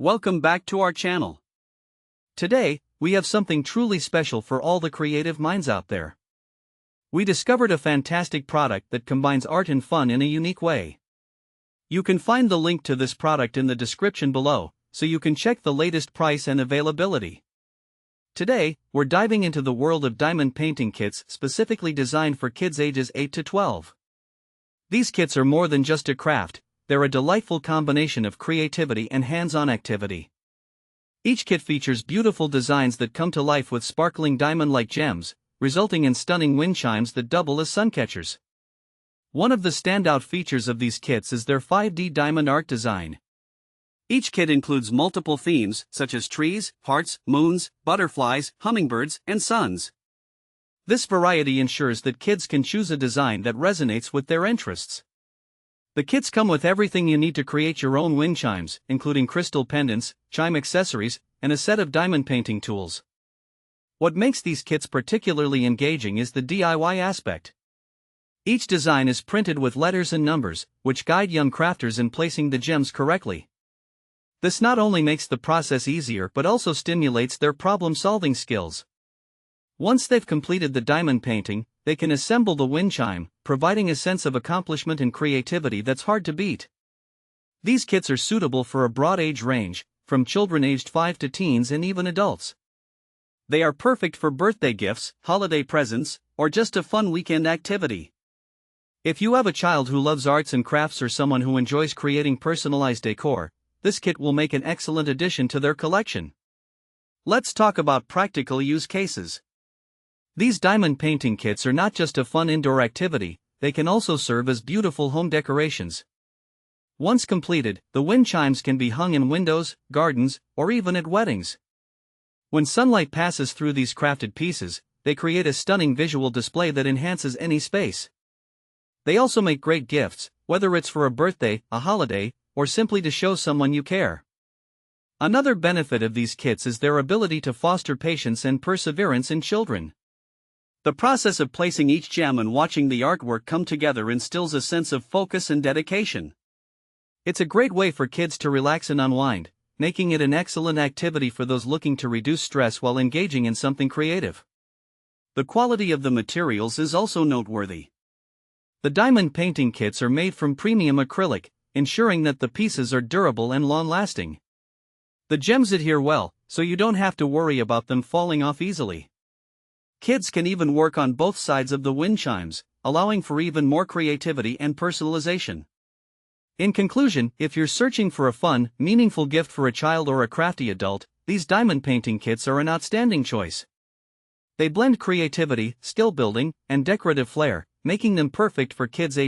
Welcome back to our channel. Today, we have something truly special for all the creative minds out there. We discovered a fantastic product that combines art and fun in a unique way. You can find the link to this product in the description below, so you can check the latest price and availability. Today, we're diving into the world of diamond painting kits specifically designed for kids ages 8 to 12. These kits are more than just a craft, they're a delightful combination of creativity and hands-on activity. Each kit features beautiful designs that come to life with sparkling diamond-like gems, resulting in stunning wind chimes that double as suncatchers. One of the standout features of these kits is their 5D diamond art design. Each kit includes multiple themes, such as trees, hearts, moons, butterflies, hummingbirds, and suns. This variety ensures that kids can choose a design that resonates with their interests. The kits come with everything you need to create your own wind chimes, including crystal pendants, chime accessories, and a set of diamond painting tools. What makes these kits particularly engaging is the DIY aspect. Each design is printed with letters and numbers, which guide young crafters in placing the gems correctly. This not only makes the process easier but also stimulates their problem-solving skills. Once they've completed the diamond painting, they can assemble the wind chime, providing a sense of accomplishment and creativity that's hard to beat. These kits are suitable for a broad age range, from children aged 5 to teens and even adults. They are perfect for birthday gifts, holiday presents, or just a fun weekend activity. If you have a child who loves arts and crafts or someone who enjoys creating personalized decor, this kit will make an excellent addition to their collection. Let's talk about practical use cases. These diamond painting kits are not just a fun indoor activity, they can also serve as beautiful home decorations. Once completed, the wind chimes can be hung in windows, gardens, or even at weddings. When sunlight passes through these crafted pieces, they create a stunning visual display that enhances any space. They also make great gifts, whether it's for a birthday, a holiday, or simply to show someone you care. Another benefit of these kits is their ability to foster patience and perseverance in children. The process of placing each gem and watching the artwork come together instills a sense of focus and dedication. It's a great way for kids to relax and unwind, making it an excellent activity for those looking to reduce stress while engaging in something creative. The quality of the materials is also noteworthy. The diamond painting kits are made from premium acrylic, ensuring that the pieces are durable and long-lasting. The gems adhere well, so you don't have to worry about them falling off easily. Kids can even work on both sides of the wind chimes, allowing for even more creativity and personalization. In conclusion, if you're searching for a fun, meaningful gift for a child or a crafty adult, these diamond painting kits are an outstanding choice. They blend creativity, skill building, and decorative flair, making them perfect for kids aged